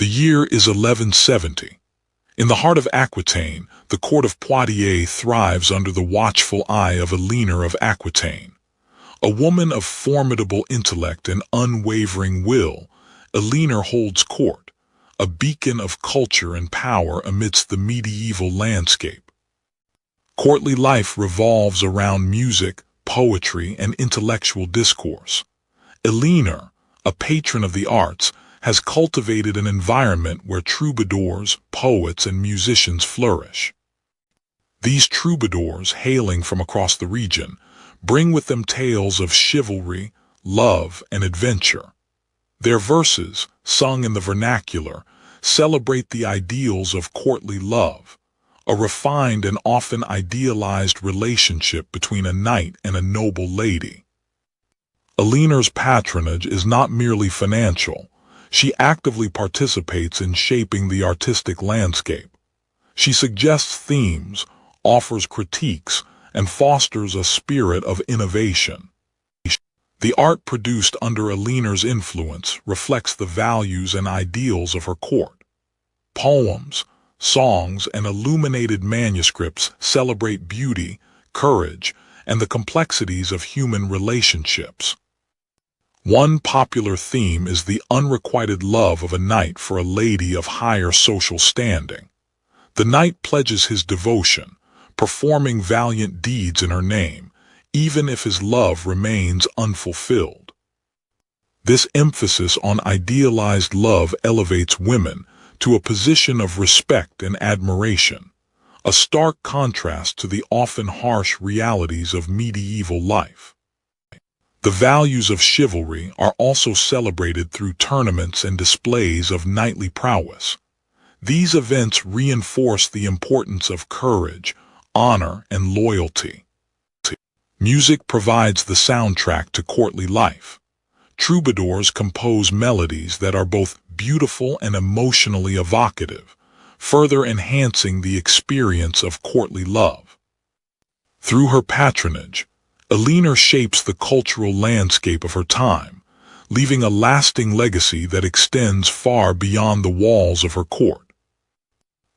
The year is 1170. In the heart of Aquitaine, the court of Poitiers thrives under the watchful eye of Eleanor of Aquitaine. A woman of formidable intellect and unwavering will, Eleanor holds court, a beacon of culture and power amidst the medieval landscape. Courtly life revolves around music, poetry, and intellectual discourse. Eleanor, a patron of the arts, has cultivated an environment where troubadours, poets, and musicians flourish. These troubadours, hailing from across the region, bring with them tales of chivalry, love, and adventure. Their verses, sung in the vernacular, celebrate the ideals of courtly love, a refined and often idealized relationship between a knight and a noble lady. Eleanor's patronage is not merely financial. She actively participates in shaping the artistic landscape. She suggests themes, offers critiques, and fosters a spirit of innovation. The art produced under Eleanor's influence reflects the values and ideals of her court. Poems, songs, and illuminated manuscripts celebrate beauty, courage, and the complexities of human relationships. One popular theme is the unrequited love of a knight for a lady of higher social standing. The knight pledges his devotion, performing valiant deeds in her name, even if his love remains unfulfilled. This emphasis on idealized love elevates women to a position of respect and admiration, a stark contrast to the often harsh realities of medieval life. The values of chivalry are also celebrated through tournaments and displays of knightly prowess. These events reinforce the importance of courage, honor, and loyalty. Music provides the soundtrack to courtly life. Troubadours compose melodies that are both beautiful and emotionally evocative, further enhancing the experience of courtly love. Through her patronage, Eleanor shapes the cultural landscape of her time, leaving a lasting legacy that extends far beyond the walls of her court.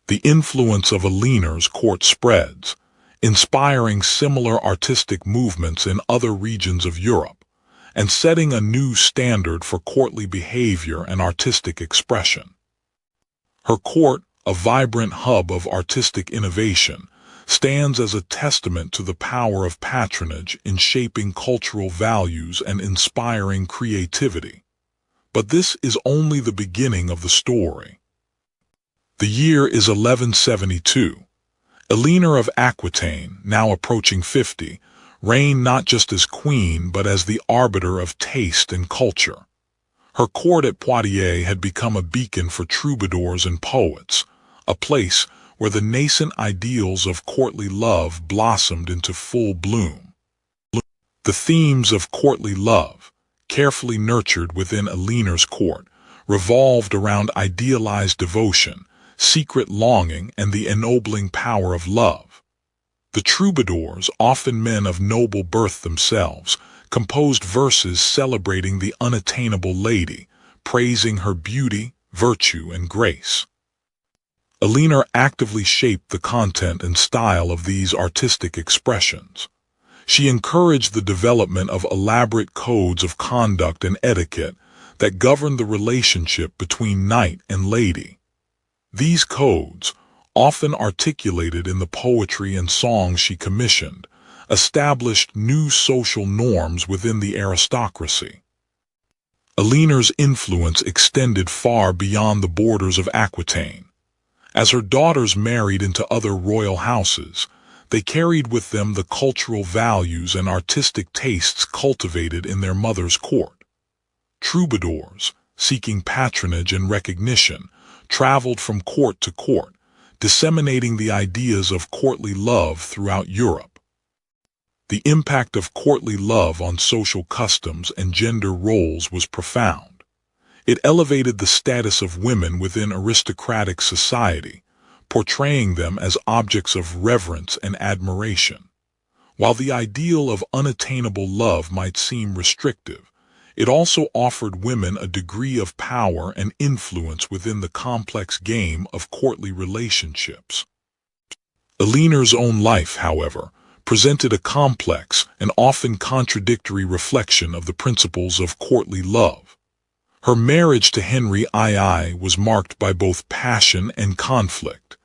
The influence of Eleanor's court spreads, inspiring similar artistic movements in other regions of Europe, and setting a new standard for courtly behavior and artistic expression. Her court, a vibrant hub of artistic innovation, stands as a testament to the power of patronage in shaping cultural values and inspiring creativity. But this is only the beginning of the story. The year is 1172. Eleanor of Aquitaine, now approaching 50, reigned not just as queen but as the arbiter of taste and culture. Her court at Poitiers had become a beacon for troubadours and poets, a place where the nascent ideals of courtly love blossomed into full bloom. The themes of courtly love, carefully nurtured within Eleanor's court, revolved around idealized devotion, secret longing, and the ennobling power of love. The troubadours, often men of noble birth themselves, composed verses celebrating the unattainable lady, praising her beauty, virtue, and grace. Eleanor actively shaped the content and style of these artistic expressions. She encouraged the development of elaborate codes of conduct and etiquette that governed the relationship between knight and lady. These codes, often articulated in the poetry and songs she commissioned, established new social norms within the aristocracy. Eleanor's influence extended far beyond the borders of Aquitaine. As her daughters married into other royal houses, they carried with them the cultural values and artistic tastes cultivated in their mother's court. Troubadours, seeking patronage and recognition, traveled from court to court, disseminating the ideas of courtly love throughout Europe. The impact of courtly love on social customs and gender roles was profound. It elevated the status of women within aristocratic society, portraying them as objects of reverence and admiration. While the ideal of unattainable love might seem restrictive, It also offered women a degree of power and influence within the complex game of courtly relationships. Eleanor's own life, however, presented a complex and often contradictory reflection of the principles of courtly love. Her marriage to Henry II was marked by both passion and conflict,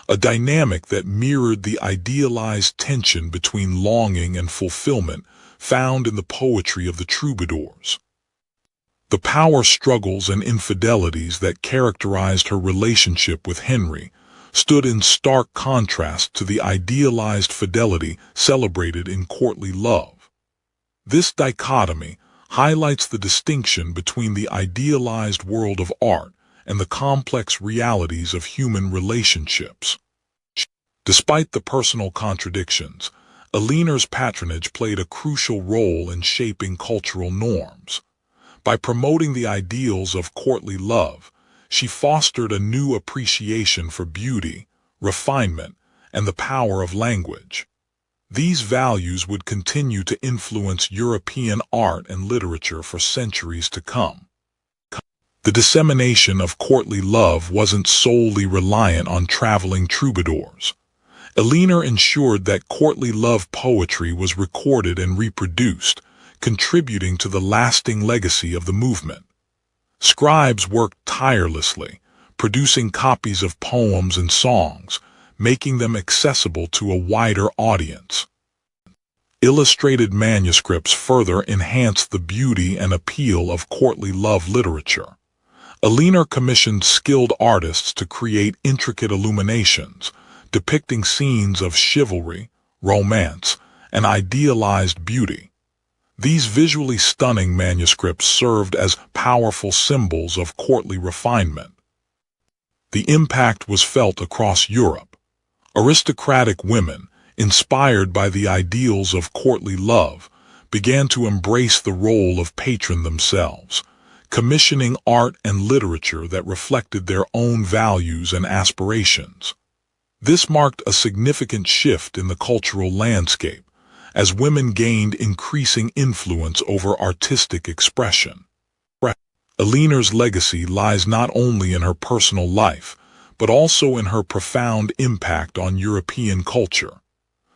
a dynamic that mirrored the idealized tension between longing and fulfillment found in the poetry of the troubadours. The power struggles and infidelities that characterized her relationship with Henry stood in stark contrast to the idealized fidelity celebrated in courtly love. This dichotomy highlights the distinction between the idealized world of art and the complex realities of human relationships. Despite the personal contradictions, Eleanor's patronage played a crucial role in shaping cultural norms. By promoting the ideals of courtly love, she fostered a new appreciation for beauty, refinement, and the power of language. These values would continue to influence European art and literature for centuries to come. The dissemination of courtly love wasn't solely reliant on traveling troubadours. Eleanor ensured that courtly love poetry was recorded and reproduced, contributing to the lasting legacy of the movement. Scribes worked tirelessly, producing copies of poems and songs, making them accessible to a wider audience. Illustrated manuscripts further enhanced the beauty and appeal of courtly love literature. Eleanor commissioned skilled artists to create intricate illuminations, depicting scenes of chivalry, romance, and idealized beauty. These visually stunning manuscripts served as powerful symbols of courtly refinement. The impact was felt across Europe. Aristocratic women, inspired by the ideals of courtly love, began to embrace the role of patron themselves, commissioning art and literature that reflected their own values and aspirations. This marked a significant shift in the cultural landscape, as women gained increasing influence over artistic expression. Eleanor's legacy lies not only in her personal life, but also in her profound impact on European culture.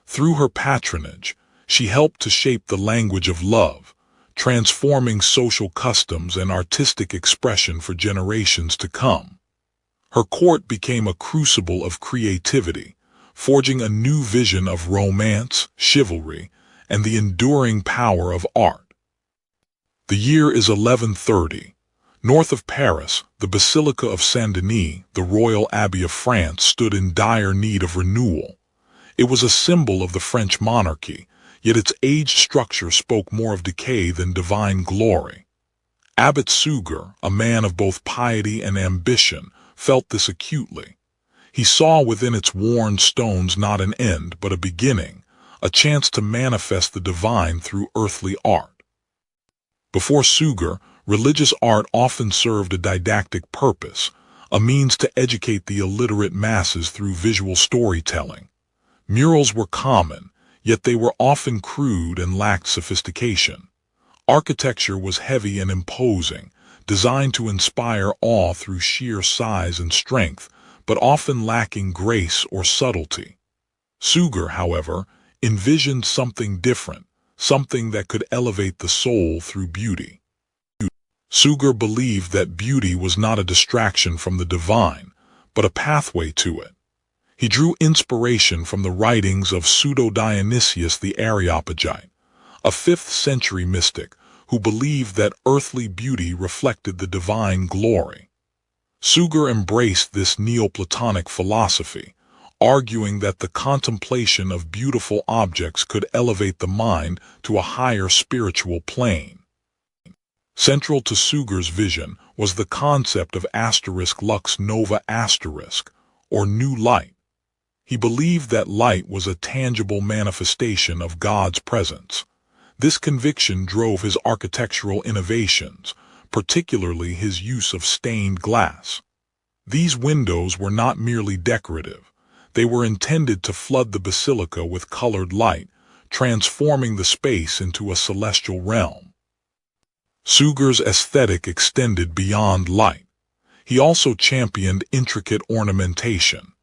Through her patronage, she helped to shape the language of love, transforming social customs and artistic expression for generations to come. Her court became a crucible of creativity, forging a new vision of romance, chivalry, and the enduring power of art. The year is 1130. North of Paris, the Basilica of Saint-Denis, the Royal Abbey of France, stood in dire need of renewal. It was a symbol of the French monarchy, yet its aged structure spoke more of decay than divine glory. Abbot Suger, a man of both piety and ambition, felt this acutely. He saw within its worn stones not an end, but a beginning, a chance to manifest the divine through earthly art. Before Suger, religious art often served a didactic purpose, a means to educate the illiterate masses through visual storytelling. Murals were common, yet they were often crude and lacked sophistication. Architecture was heavy and imposing, designed to inspire awe through sheer size and strength, but often lacking grace or subtlety. Suger, however, envisioned something different, something that could elevate the soul through beauty. Suger believed that beauty was not a distraction from the divine, but a pathway to it. He drew inspiration from the writings of Pseudo-Dionysius the Areopagite, a 5th-century mystic who believed that earthly beauty reflected the divine glory. Suger embraced this Neoplatonic philosophy, arguing that the contemplation of beautiful objects could elevate the mind to a higher spiritual plane. Central to Suger's vision was the concept of lux nova or new light. He believed that light was a tangible manifestation of God's presence. This conviction drove his architectural innovations, particularly his use of stained glass. These windows were not merely decorative. They were intended to flood the basilica with colored light, transforming the space into a celestial realm. Suger's aesthetic extended beyond light. He also championed intricate ornamentation.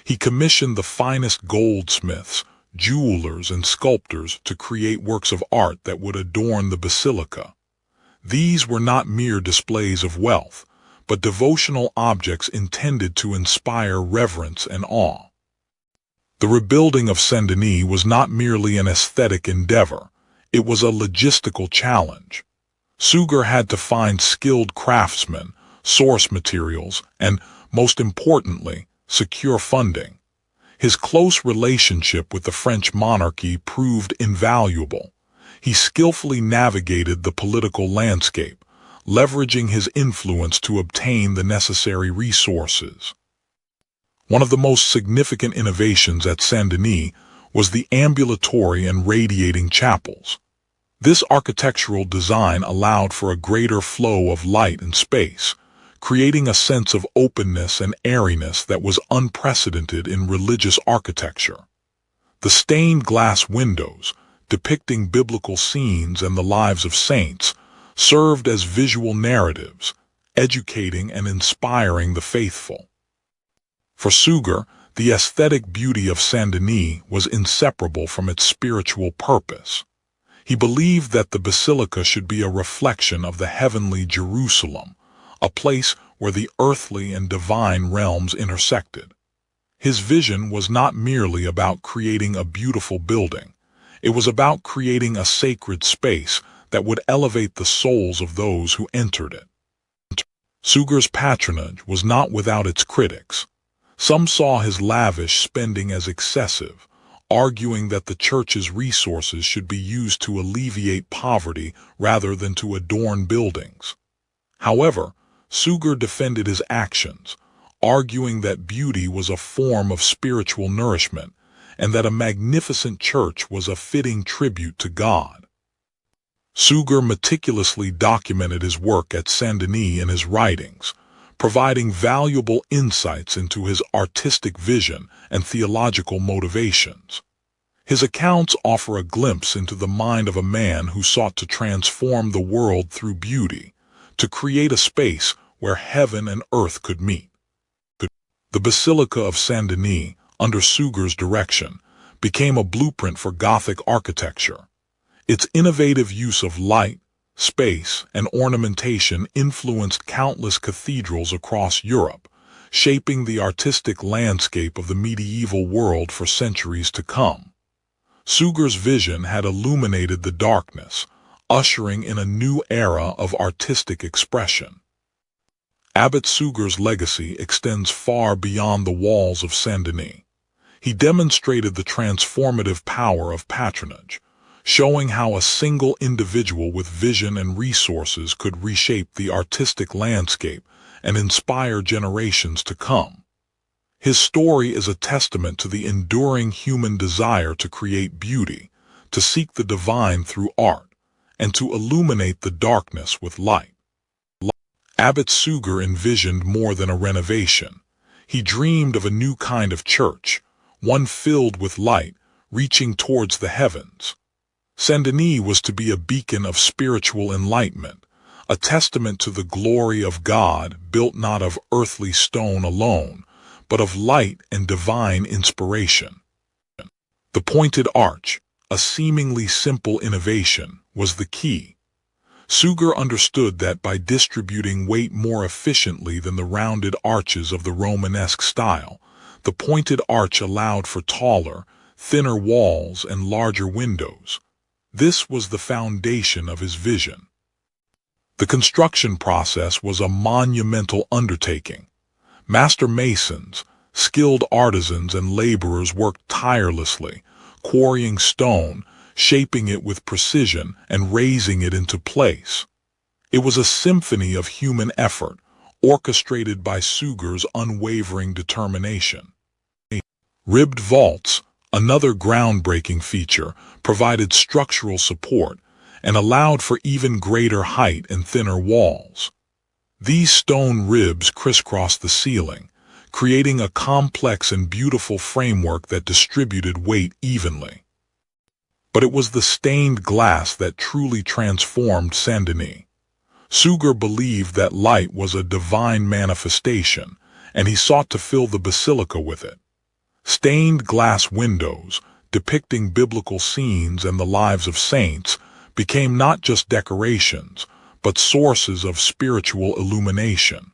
He commissioned the finest goldsmiths, jewelers, and sculptors to create works of art that would adorn the basilica. These were not mere displays of wealth, but devotional objects intended to inspire reverence and awe. The rebuilding of Saint-Denis was not merely an aesthetic endeavor, it was a logistical challenge. Suger had to find skilled craftsmen, source materials, and, most importantly, secure funding. His close relationship with the French monarchy proved invaluable. He skillfully navigated the political landscape, leveraging his influence to obtain the necessary resources. One of the most significant innovations at Saint-Denis was the ambulatory and radiating chapels. This architectural design allowed for a greater flow of light and space, creating a sense of openness and airiness that was unprecedented in religious architecture. The stained glass windows, depicting biblical scenes and the lives of saints, served as visual narratives, educating and inspiring the faithful. For Suger, the aesthetic beauty of Saint-Denis was inseparable from its spiritual purpose. He believed that the basilica should be a reflection of the heavenly Jerusalem, a place where the earthly and divine realms intersected. His vision was not merely about creating a beautiful building. It was about creating a sacred space that would elevate the souls of those who entered it. Suger's patronage was not without its critics. Some saw his lavish spending as excessive, arguing that the church's resources should be used to alleviate poverty rather than to adorn buildings. However, Suger defended his actions, arguing that beauty was a form of spiritual nourishment and that a magnificent church was a fitting tribute to God. Suger meticulously documented his work at Saint-Denis in his writings, providing valuable insights into his artistic vision and theological motivations. His accounts offer a glimpse into the mind of a man who sought to transform the world through beauty, to create a space where heaven and earth could meet. The Basilica of Saint-Denis, under Suger's direction, became a blueprint for Gothic architecture. Its innovative use of light, space, and ornamentation influenced countless cathedrals across Europe, shaping the artistic landscape of the medieval world for centuries to come. Suger's vision had illuminated the darkness, ushering in a new era of artistic expression. Abbot Suger's legacy extends far beyond the walls of Saint-Denis. He demonstrated the transformative power of patronage, showing how a single individual with vision and resources could reshape the artistic landscape and inspire generations to come. His story is a testament to the enduring human desire to create beauty, to seek the divine through art, and to illuminate the darkness with light. Abbot Suger envisioned more than a renovation. He dreamed of a new kind of church, one filled with light, reaching towards the heavens. Saint-Denis was to be a beacon of spiritual enlightenment, a testament to the glory of God built not of earthly stone alone, but of light and divine inspiration. The pointed arch, a seemingly simple innovation, was the key. Suger understood that by distributing weight more efficiently than the rounded arches of the Romanesque style, the pointed arch allowed for taller, thinner walls and larger windows. This was the foundation of his vision. The construction process was a monumental undertaking. Master masons, skilled artisans, and laborers worked tirelessly, quarrying stone, shaping it with precision, and raising it into place. It was a symphony of human effort, orchestrated by Suger's unwavering determination. Ribbed vaults, another groundbreaking feature, provided structural support and allowed for even greater height and thinner walls. These stone ribs crisscrossed the ceiling, creating a complex and beautiful framework that distributed weight evenly. But it was the stained glass that truly transformed Saint-Denis. Suger believed that light was a divine manifestation, and he sought to fill the basilica with it. Stained glass windows, depicting biblical scenes and the lives of saints, became not just decorations, but sources of spiritual illumination.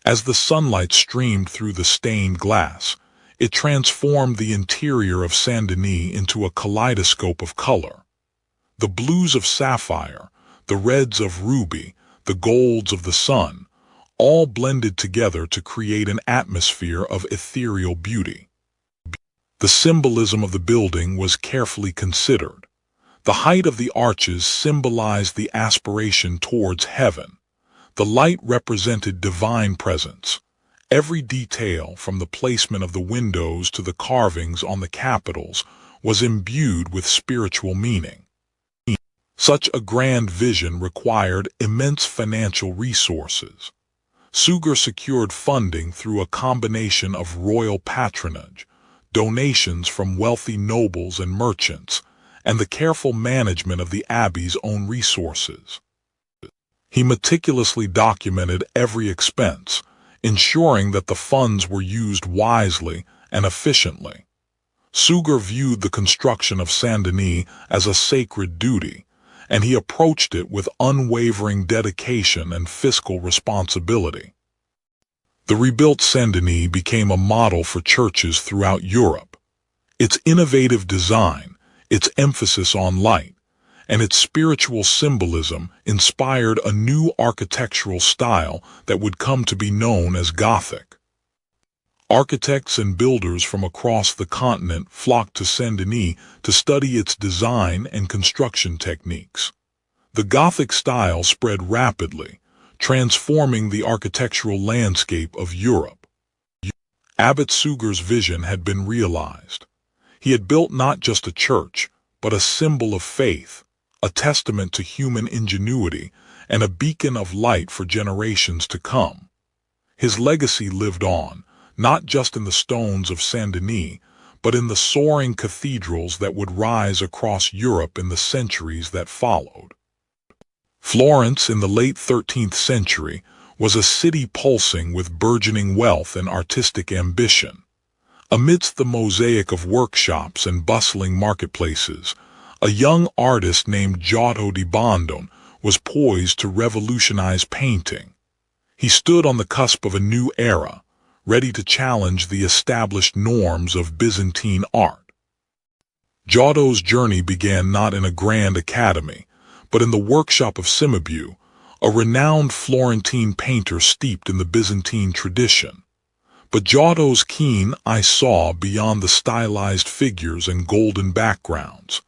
As the sunlight streamed through the stained glass, it transformed the interior of Saint-Denis into a kaleidoscope of color. The blues of sapphire, the reds of ruby, the golds of the sun, all blended together to create an atmosphere of ethereal beauty. The symbolism of the building was carefully considered. The height of the arches symbolized the aspiration towards heaven. The light represented divine presence. Every detail, from the placement of the windows to the carvings on the capitals, was imbued with spiritual meaning. Such a grand vision required immense financial resources. Suger secured funding through a combination of royal patronage, donations from wealthy nobles and merchants, and the careful management of the abbey's own resources. He meticulously documented every expense, ensuring that the funds were used wisely and efficiently. Suger viewed the construction of Saint-Denis as a sacred duty, and he approached it with unwavering dedication and fiscal responsibility. The rebuilt Saint-Denis became a model for churches throughout Europe. Its innovative design, its emphasis on light, and its spiritual symbolism inspired a new architectural style that would come to be known as Gothic. Architects and builders from across the continent flocked to Saint-Denis to study its design and construction techniques. The Gothic style spread rapidly, transforming the architectural landscape of Europe. Abbot Suger's vision had been realized. He had built not just a church, but a symbol of faith, a testament to human ingenuity, and a beacon of light for generations to come. His legacy lived on, not just in the stones of Saint-Denis, but in the soaring cathedrals that would rise across Europe in the centuries that followed. Florence in the late 13th century was a city pulsing with burgeoning wealth and artistic ambition. Amidst the mosaic of workshops and bustling marketplaces, a young artist named Giotto di Bondone was poised to revolutionize painting. He stood on the cusp of a new era, ready to challenge the established norms of Byzantine art. Giotto's journey began not in a grand academy, but in the workshop of Cimabue, a renowned Florentine painter steeped in the Byzantine tradition. But Giotto's keen eye saw beyond the stylized figures and golden backgrounds.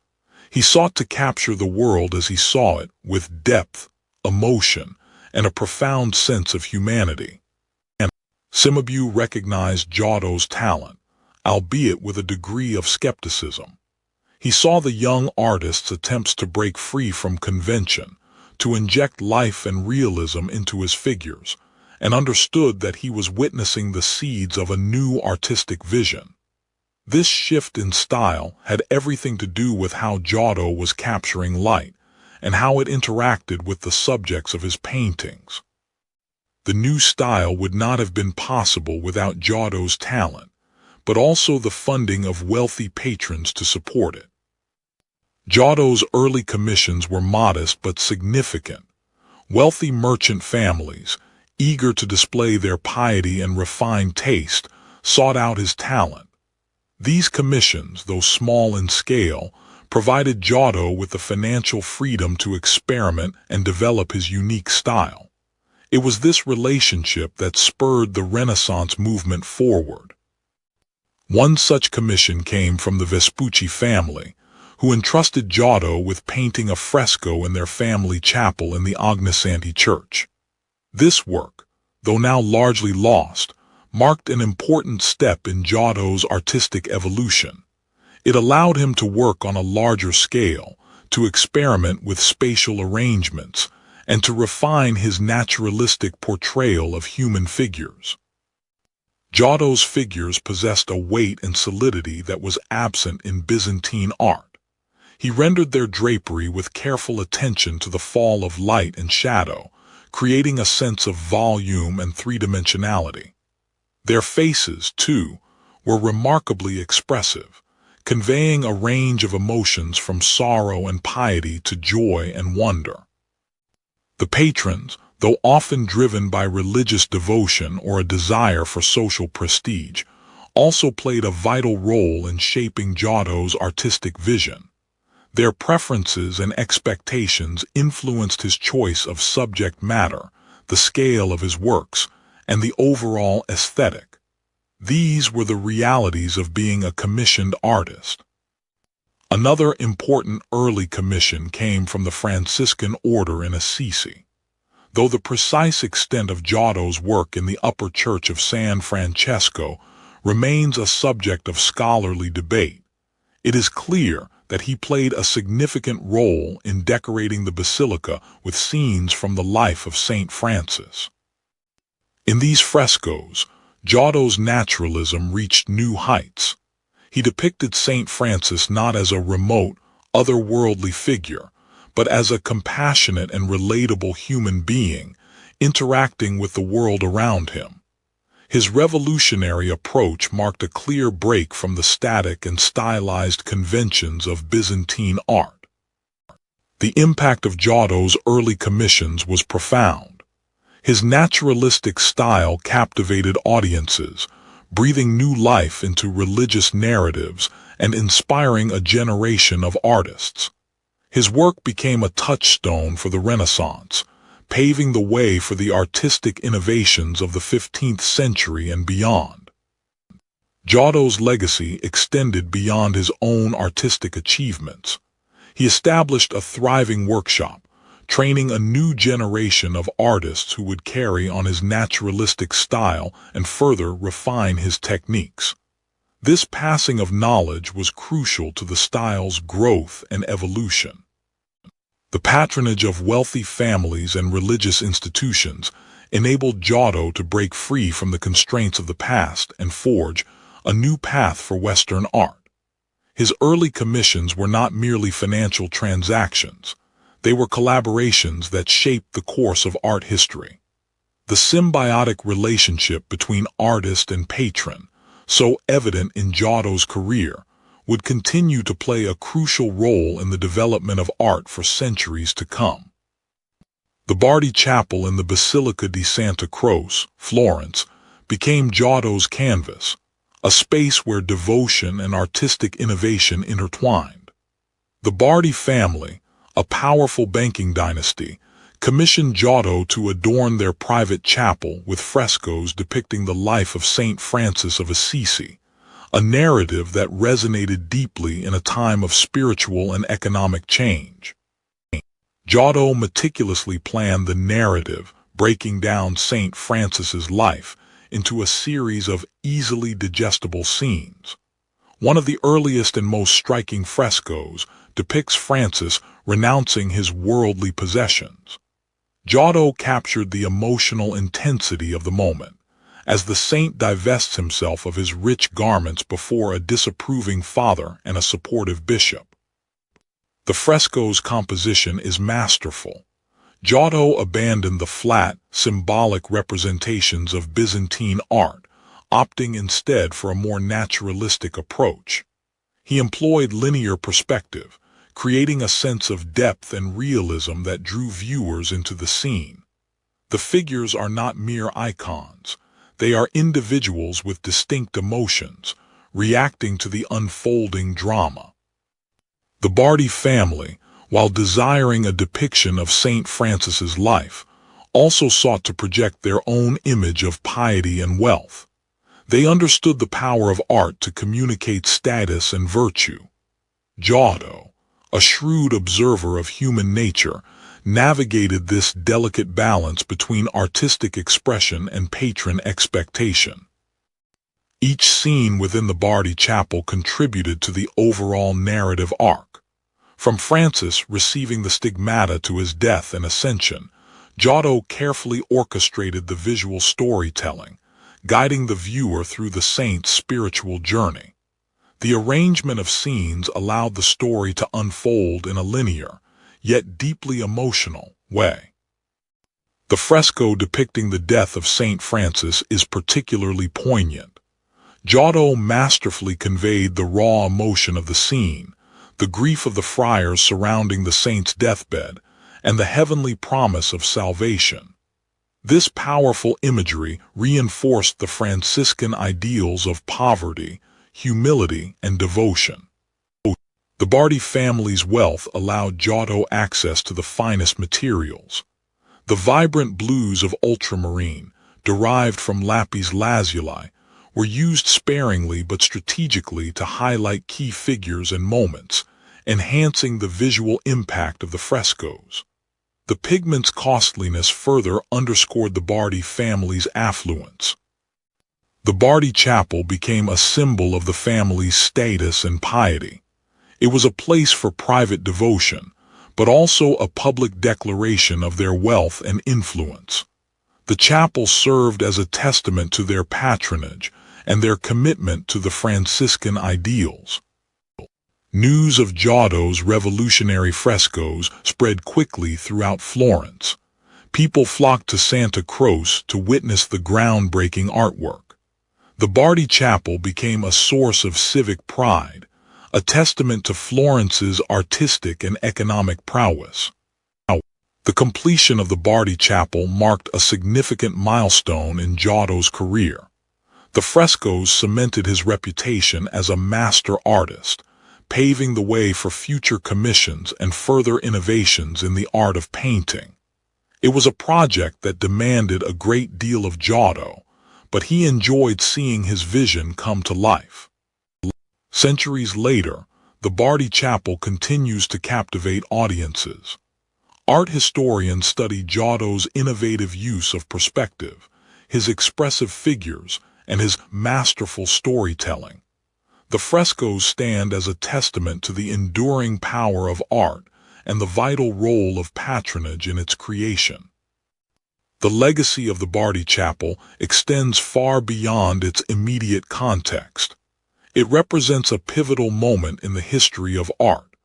He sought to capture the world as he saw it, with depth, emotion, and a profound sense of humanity. And Cimabue recognized Giotto's talent, albeit with a degree of skepticism. He saw the young artist's attempts to break free from convention, to inject life and realism into his figures, and understood that he was witnessing the seeds of a new artistic vision. This shift in style had everything to do with how Giotto was capturing light, and how it interacted with the subjects of his paintings. The new style would not have been possible without Giotto's talent, but also the funding of wealthy patrons to support it. Giotto's early commissions were modest but significant. Wealthy merchant families, eager to display their piety and refined taste, sought out his talent. These commissions, though small in scale, provided Giotto with the financial freedom to experiment and develop his unique style. It was this relationship that spurred the Renaissance movement forward. One such commission came from the Vespucci family, who entrusted Giotto with painting a fresco in their family chapel in the Ognissanti church. This work, though now largely lost, marked an important step in Giotto's artistic evolution. It allowed him to work on a larger scale, to experiment with spatial arrangements, and to refine his naturalistic portrayal of human figures. Giotto's figures possessed a weight and solidity that was absent in Byzantine art. He rendered their drapery with careful attention to the fall of light and shadow, creating a sense of volume and three-dimensionality. Their faces, too, were remarkably expressive, conveying a range of emotions from sorrow and piety to joy and wonder. The patrons, though often driven by religious devotion or a desire for social prestige, also played a vital role in shaping Giotto's artistic vision. Their preferences and expectations influenced his choice of subject matter, the scale of his works, and the overall aesthetic. These were the realities of being a commissioned artist. Another important early commission came from the Franciscan order in Assisi. Though the precise extent of Giotto's work in the upper church of San Francesco remains a subject of scholarly debate, it is clear that he played a significant role in decorating the basilica with scenes from the life of Saint Francis. In these frescoes, Giotto's naturalism reached new heights. He depicted Saint Francis not as a remote, otherworldly figure, but as a compassionate and relatable human being, interacting with the world around him. His revolutionary approach marked a clear break from the static and stylized conventions of Byzantine art. The impact of Giotto's early commissions was profound. His naturalistic style captivated audiences, breathing new life into religious narratives and inspiring a generation of artists. His work became a touchstone for the Renaissance, paving the way for the artistic innovations of the 15th century and beyond. Giotto's legacy extended beyond his own artistic achievements. He established a thriving workshop, training a new generation of artists who would carry on his naturalistic style and further refine his techniques. This passing of knowledge was crucial to the style's growth and evolution. The patronage of wealthy families and religious institutions enabled Giotto to break free from the constraints of the past and forge a new path for Western art. His early commissions were not merely financial transactions. They were collaborations that shaped the course of art history. The symbiotic relationship between artist and patron, so evident in Giotto's career, would continue to play a crucial role in the development of art for centuries to come. The Bardi Chapel in the Basilica di Santa Croce, Florence, became Giotto's canvas, a space where devotion and artistic innovation intertwined. The Bardi family, a powerful banking dynasty, commissioned Giotto to adorn their private chapel with frescoes depicting the life of Saint Francis of Assisi, a narrative that resonated deeply in a time of spiritual and economic change. Giotto meticulously planned the narrative, breaking down Saint Francis's life into a series of easily digestible scenes. One of the earliest and most striking frescoes depicts Francis renouncing his worldly possessions. Giotto captured the emotional intensity of the moment, as the saint divests himself of his rich garments before a disapproving father and a supportive bishop. The fresco's composition is masterful. Giotto abandoned the flat, symbolic representations of Byzantine art, opting instead for a more naturalistic approach. He employed linear perspective, creating a sense of depth and realism that drew viewers into the scene. The figures are not mere icons. They are individuals with distinct emotions, reacting to the unfolding drama. The Bardi family, while desiring a depiction of Saint Francis's life, also sought to project their own image of piety and wealth. They understood the power of art to communicate status and virtue. Giotto, a shrewd observer of human nature, navigated this delicate balance between artistic expression and patron expectation. Each scene within the Bardi Chapel contributed to the overall narrative arc. From Francis receiving the stigmata to his death and ascension, Giotto carefully orchestrated the visual storytelling, guiding the viewer through the saint's spiritual journey. The arrangement of scenes allowed the story to unfold in a linear, yet deeply emotional, way. The fresco depicting the death of Saint Francis is particularly poignant. Giotto masterfully conveyed the raw emotion of the scene, the grief of the friars surrounding the saint's deathbed, and the heavenly promise of salvation. This powerful imagery reinforced the Franciscan ideals of poverty, humility, and devotion. The Bardi family's wealth allowed Giotto access to the finest materials. The vibrant blues of ultramarine, derived from lapis lazuli, were used sparingly but strategically to highlight key figures and moments, enhancing the visual impact of the frescoes. The pigment's costliness further underscored the Bardi family's affluence. The Bardi chapel became a symbol of the family's status and piety. It was a place for private devotion, but also a public declaration of their wealth and influence. The chapel served as a testament to their patronage and their commitment to the Franciscan ideals. News of Giotto's revolutionary frescoes spread quickly throughout Florence. People flocked to Santa Croce to witness the groundbreaking artwork. The Bardi Chapel became a source of civic pride, a testament to Florence's artistic and economic prowess. The completion of the Bardi Chapel marked a significant milestone in Giotto's career. The frescoes cemented his reputation as a master artist, paving the way for future commissions and further innovations in the art of painting. It was a project that demanded a great deal of Giotto, but he enjoyed seeing his vision come to life. Centuries later, the Bardi Chapel continues to captivate audiences. Art historians study Giotto's innovative use of perspective, his expressive figures, and his masterful storytelling. The frescoes stand as a testament to the enduring power of art and the vital role of patronage in its creation. The legacy of the Bardi Chapel extends far beyond its immediate context. It represents a pivotal moment in the history of art,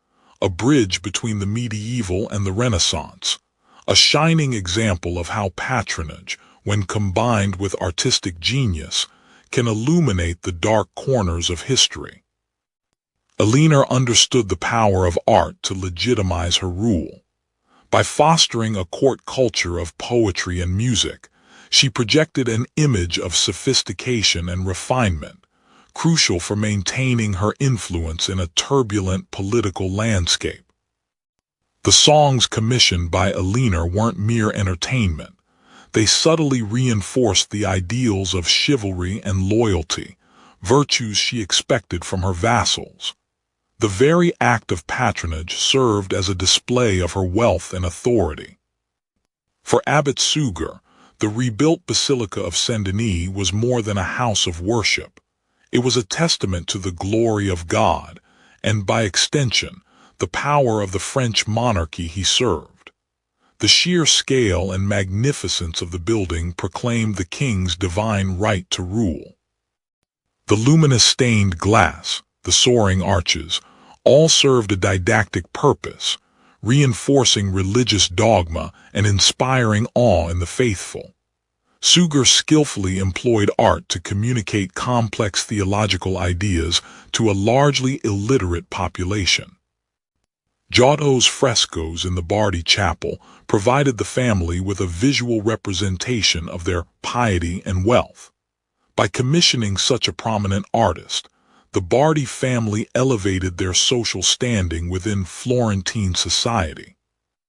a bridge between the medieval and the Renaissance, a shining example of how patronage, when combined with artistic genius, can illuminate the dark corners of history. Eleanor understood the power of art to legitimize her rule. By fostering a court culture of poetry and music, she projected an image of sophistication and refinement, crucial for maintaining her influence in a turbulent political landscape. The songs commissioned by Eleanor weren't mere entertainment. They subtly reinforced the ideals of chivalry and loyalty, virtues she expected from her vassals. The very act of patronage served as a display of her wealth and authority. For Abbot Suger, the rebuilt Basilica of Saint-Denis was more than a house of worship. It was a testament to the glory of God, and by extension, the power of the French monarchy he served. The sheer scale and magnificence of the building proclaimed the king's divine right to rule. The luminous stained glass, the soaring arches, all served a didactic purpose, reinforcing religious dogma and inspiring awe in the faithful. Suger skillfully employed art to communicate complex theological ideas to a largely illiterate population. Giotto's frescoes in the Bardi Chapel provided the family with a visual representation of their piety and wealth. By commissioning such a prominent artist, the Bardi family elevated their social standing within Florentine society.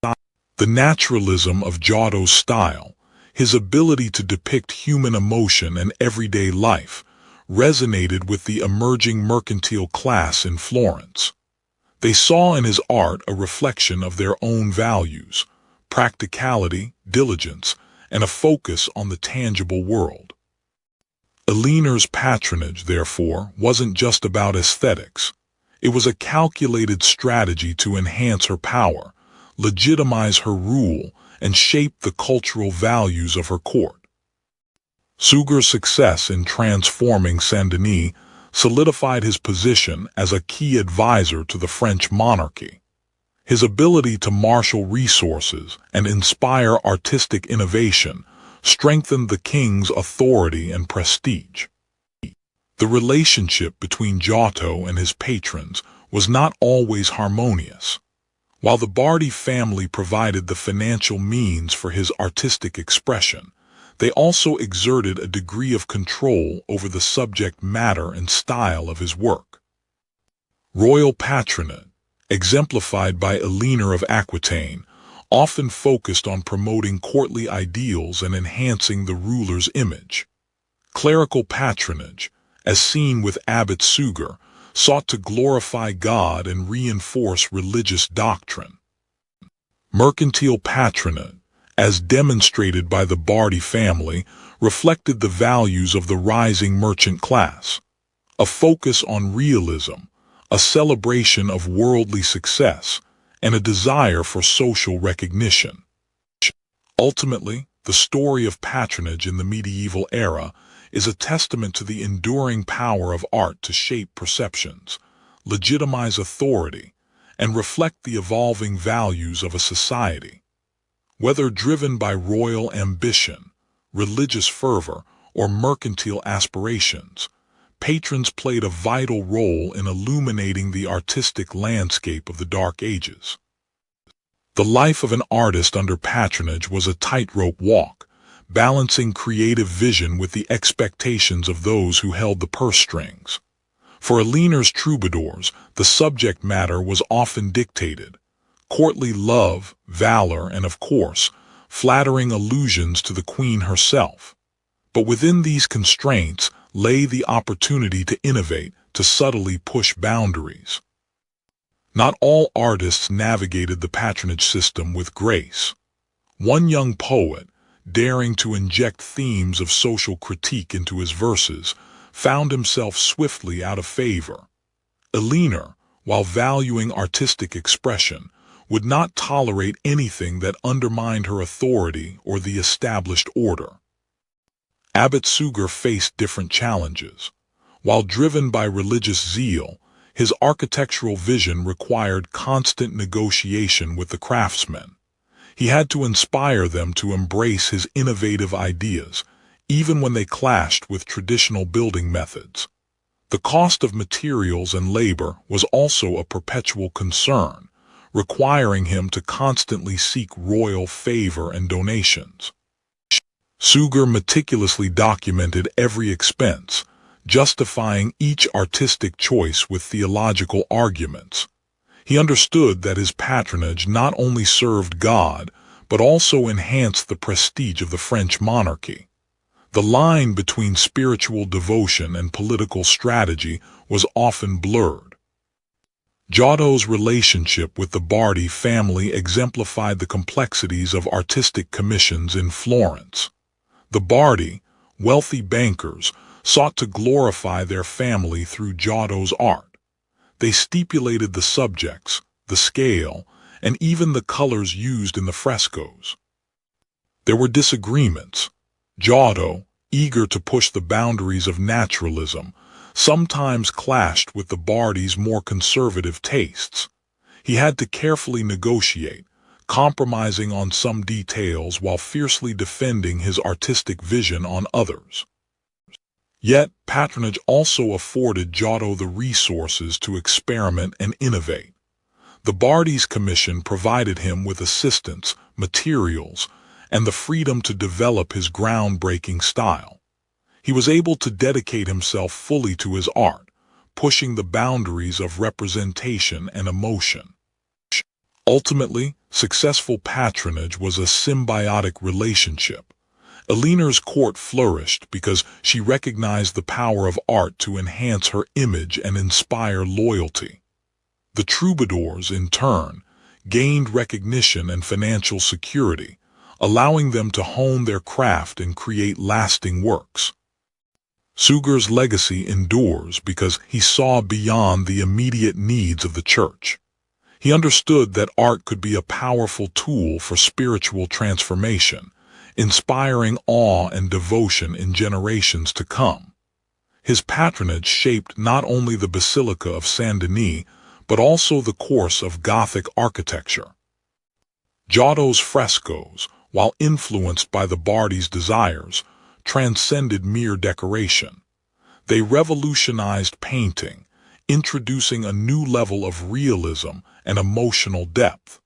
The naturalism of Giotto's style, his ability to depict human emotion and everyday life, resonated with the emerging mercantile class in Florence. They saw in his art a reflection of their own values, practicality, diligence, and a focus on the tangible world. Eleanor's patronage, therefore, wasn't just about aesthetics. It was a calculated strategy to enhance her power, legitimize her rule, and shape the cultural values of her court. Suger's success in transforming Saint-Denis solidified his position as a key advisor to the French monarchy. His ability to marshal resources and inspire artistic innovation strengthened the king's authority and prestige. The relationship between Giotto and his patrons was not always harmonious. While the Bardi family provided the financial means for his artistic expression, they also exerted a degree of control over the subject matter and style of his work. Royal patronage, exemplified by Eleanor of Aquitaine, often focused on promoting courtly ideals and enhancing the ruler's image. Clerical patronage, as seen with Abbot Suger, sought to glorify God and reinforce religious doctrine. Mercantile patronage, as demonstrated by the Bardi family, reflected the values of the rising merchant class. A focus on realism, a celebration of worldly success, and a desire for social recognition. Ultimately, the story of patronage in the medieval era is a testament to the enduring power of art to shape perceptions, legitimize authority, and reflect the evolving values of a society. Whether driven by royal ambition, religious fervor, or mercantile aspirations, patrons played a vital role in illuminating the artistic landscape of the Dark Ages. The life of an artist under patronage was a tightrope walk, balancing creative vision with the expectations of those who held the purse strings. For Eleanor's troubadours, the subject matter was often dictated: courtly love, valor, and of course, flattering allusions to the queen herself. But within these constraints lay the opportunity to innovate, to subtly push boundaries. Not all artists navigated the patronage system with grace. One young poet, daring to inject themes of social critique into his verses, found himself swiftly out of favor. Eleanor, while valuing artistic expression, would not tolerate anything that undermined her authority or the established order. Abbot Suger faced different challenges. While driven by religious zeal, his architectural vision required constant negotiation with the craftsmen. He had to inspire them to embrace his innovative ideas, even when they clashed with traditional building methods. The cost of materials and labor was also a perpetual concern, requiring him to constantly seek royal favor and donations. Suger meticulously documented every expense, justifying each artistic choice with theological arguments. He understood that his patronage not only served God, but also enhanced the prestige of the French monarchy. The line between spiritual devotion and political strategy was often blurred. Giotto's relationship with the Bardi family exemplified the complexities of artistic commissions in Florence. The Bardi, wealthy bankers, sought to glorify their family through Giotto's art. They stipulated the subjects, the scale, and even the colors used in the frescoes. There were disagreements. Giotto, eager to push the boundaries of naturalism, sometimes clashed with the Bardi's more conservative tastes. He had to carefully negotiate, compromising on some details while fiercely defending his artistic vision on others. Yet, patronage also afforded Giotto the resources to experiment and innovate. The Bardi's commission provided him with assistance, materials, and the freedom to develop his groundbreaking style. He was able to dedicate himself fully to his art, pushing the boundaries of representation and emotion. Ultimately, successful patronage was a symbiotic relationship. Eleanor's court flourished because she recognized the power of art to enhance her image and inspire loyalty. The troubadours, in turn, gained recognition and financial security, allowing them to hone their craft and create lasting works. Suger's legacy endures because he saw beyond the immediate needs of the church. He understood that art could be a powerful tool for spiritual transformation, inspiring awe and devotion in generations to come. His patronage shaped not only the Basilica of Saint-Denis, but also the course of Gothic architecture. Giotto's frescoes, while influenced by the Bardi's desires, transcended mere decoration. They revolutionized painting, introducing a new level of realism and emotional depth.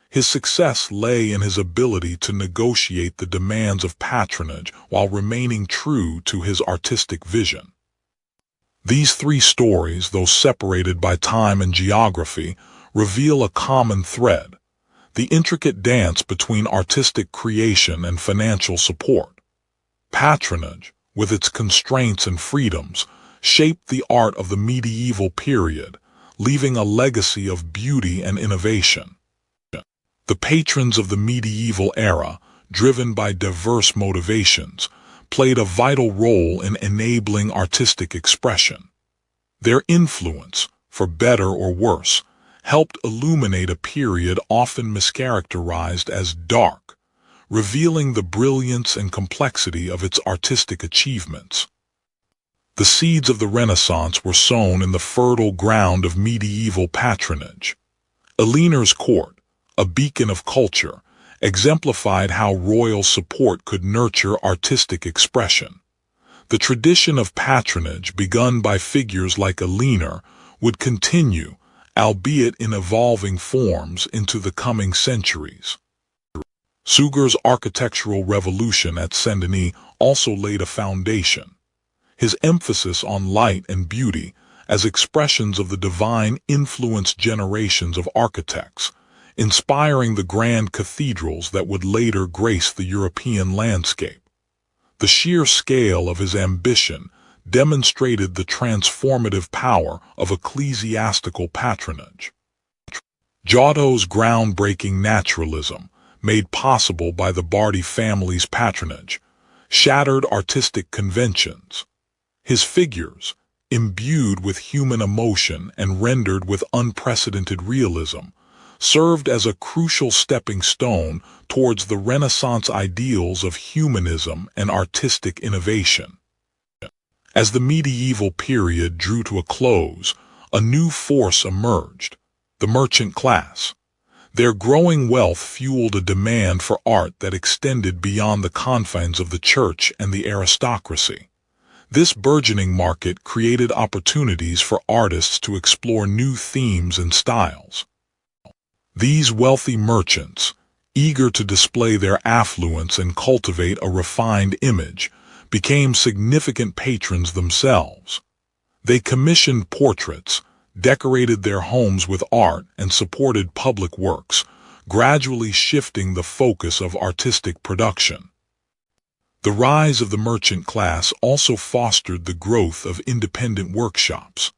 His success lay in his ability to negotiate the demands of patronage while remaining true to his artistic vision. These three stories, though separated by time and geography, reveal a common thread: the intricate dance between artistic creation and financial support. Patronage, with its constraints and freedoms, shaped the art of the medieval period, leaving a legacy of beauty and innovation. The patrons of the medieval era, driven by diverse motivations, played a vital role in enabling artistic expression. Their influence, for better or worse, helped illuminate a period often mischaracterized as dark, revealing the brilliance and complexity of its artistic achievements. The seeds of the Renaissance were sown in the fertile ground of medieval patronage. Elinor's court, a beacon of culture, exemplified how royal support could nurture artistic expression. The tradition of patronage begun by figures like Elinor would continue, albeit in evolving forms, into the coming centuries. Suger's architectural revolution at Saint-Denis also laid a foundation. His emphasis on light and beauty as expressions of the divine influenced generations of architects, inspiring the grand cathedrals that would later grace the European landscape. The sheer scale of his ambition demonstrated the transformative power of ecclesiastical patronage. Giotto's groundbreaking naturalism, made possible by the Bardi family's patronage, shattered artistic conventions. His figures, imbued with human emotion and rendered with unprecedented realism, served as a crucial stepping stone towards the Renaissance ideals of humanism and artistic innovation. As the medieval period drew to a close, a new force emerged: the merchant class. Their growing wealth fueled a demand for art that extended beyond the confines of the church and the aristocracy. This burgeoning market created opportunities for artists to explore new themes and styles. These wealthy merchants, eager to display their affluence and cultivate a refined image, became significant patrons themselves. They commissioned portraits, decorated their homes with art, and supported public works, gradually shifting the focus of artistic production. The rise of the merchant class also fostered the growth of independent workshops.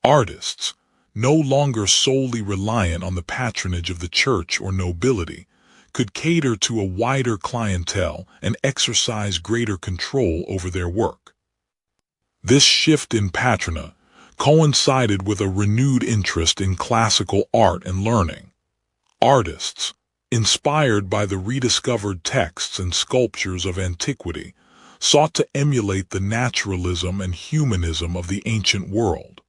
Artists, no longer solely reliant on the patronage of the church or nobility, could cater to a wider clientele and exercise greater control over their work. This shift in patronage coincided with a renewed interest in classical art and learning. Artists, inspired by the rediscovered texts and sculptures of antiquity, sought to emulate the naturalism and humanism of the ancient world.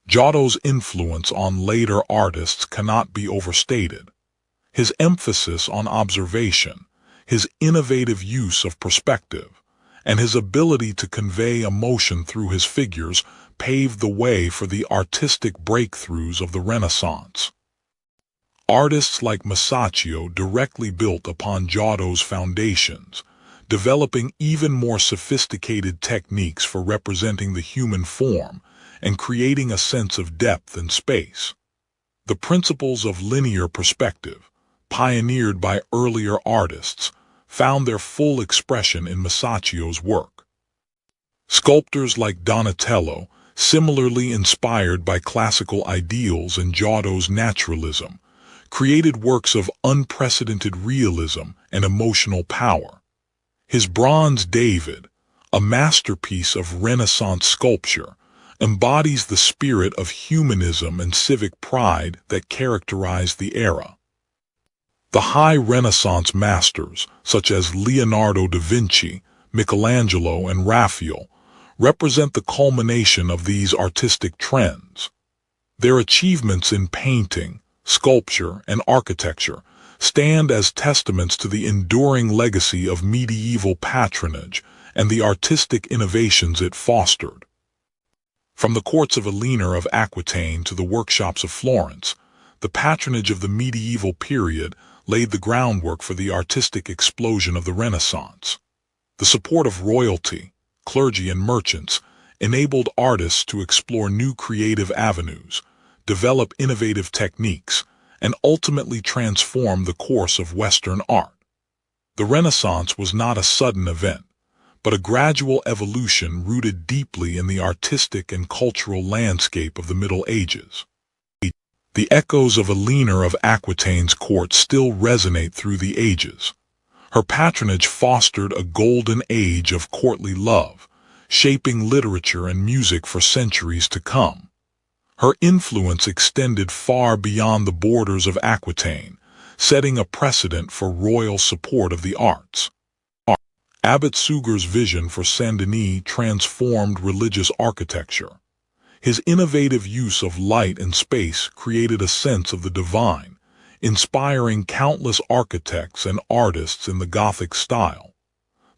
Giotto's influence on later artists cannot be overstated. His emphasis on observation, his innovative use of perspective, and his ability to convey emotion through his figures paved the way for the artistic breakthroughs of the Renaissance. Artists like Masaccio directly built upon Giotto's foundations, developing even more sophisticated techniques for representing the human form and creating a sense of depth and space. The principles of linear perspective, pioneered by earlier artists, found their full expression in Masaccio's work. Sculptors like Donatello, similarly inspired by classical ideals and Giotto's naturalism, created works of unprecedented realism and emotional power. His bronze David, a masterpiece of Renaissance sculpture, embodies the spirit of humanism and civic pride that characterized the era. The high Renaissance masters, such as Leonardo da Vinci, Michelangelo, and Raphael, represent the culmination of these artistic trends. Their achievements in painting, sculpture, and architecture stand as testaments to the enduring legacy of medieval patronage and the artistic innovations it fostered. From the courts of Alinor of Aquitaine to the workshops of Florence, the patronage of the medieval period laid the groundwork for the artistic explosion of the Renaissance. The support of royalty, clergy, and merchants enabled artists to explore new creative avenues, develop innovative techniques, and ultimately transform the course of Western art. The Renaissance was not a sudden event, but a gradual evolution rooted deeply in the artistic and cultural landscape of the Middle Ages. The echoes of Alinor of Aquitaine's court still resonate through the ages. Her patronage fostered a golden age of courtly love, shaping literature and music for centuries to come. Her influence extended far beyond the borders of Aquitaine, setting a precedent for royal support of the arts. Abbot Suger's vision for Saint-Denis transformed religious architecture. His innovative use of light and space created a sense of the divine, inspiring countless architects and artists in the Gothic style.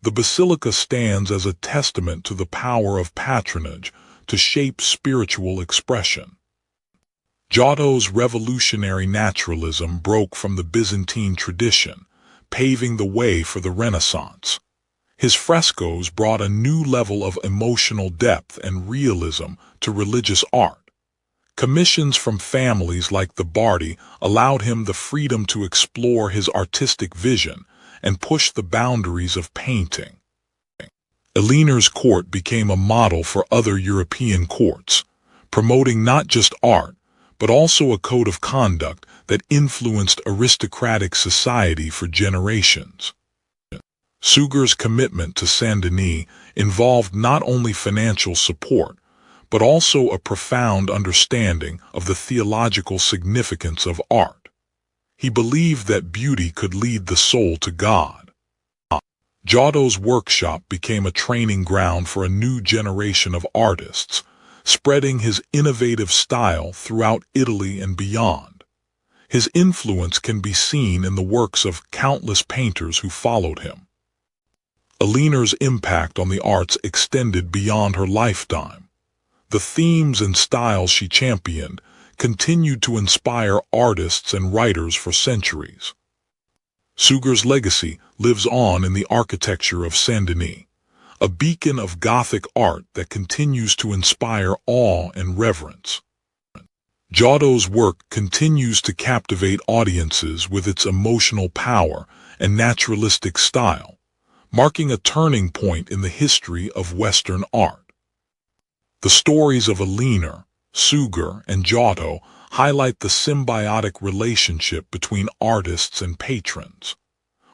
The basilica stands as a testament to the power of patronage to shape spiritual expression. Giotto's revolutionary naturalism broke from the Byzantine tradition, paving the way for the Renaissance. His frescoes brought a new level of emotional depth and realism to religious art. Commissions from families like the Bardi allowed him the freedom to explore his artistic vision and push the boundaries of painting. Alinor's court became a model for other European courts, promoting not just art, but also a code of conduct that influenced aristocratic society for generations. Suger's commitment to Saint-Denis involved not only financial support, but also a profound understanding of the theological significance of art. He believed that beauty could lead the soul to God. Giotto's workshop became a training ground for a new generation of artists, spreading his innovative style throughout Italy and beyond. His influence can be seen in the works of countless painters who followed him. Alinor's impact on the arts extended beyond her lifetime. The themes and styles she championed continued to inspire artists and writers for centuries. Suger's legacy lives on in the architecture of Saint-Denis, a beacon of Gothic art that continues to inspire awe and reverence. Giotto's work continues to captivate audiences with its emotional power and naturalistic style, marking a turning point in the history of Western art. The stories of Alinor, Suger, and Giotto highlight the symbiotic relationship between artists and patrons.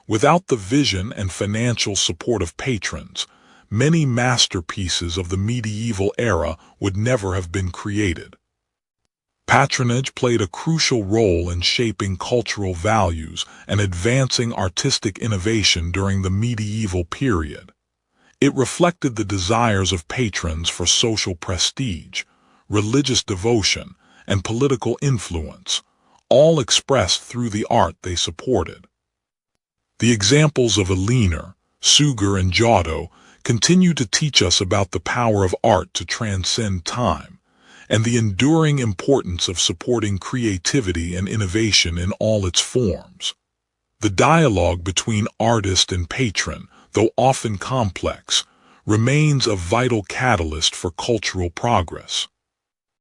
Without the vision and financial support of patrons, many masterpieces of the medieval era would never have been created. Patronage played a crucial role in shaping cultural values and advancing artistic innovation during the medieval period. It reflected the desires of patrons for social prestige, religious devotion, and political influence, all expressed through the art they supported. The examples of Alinor, Suger, and Giotto continue to teach us about the power of art to transcend time, and the enduring importance of supporting creativity and innovation in all its forms. The dialogue between artist and patron, though often complex, remains a vital catalyst for cultural progress.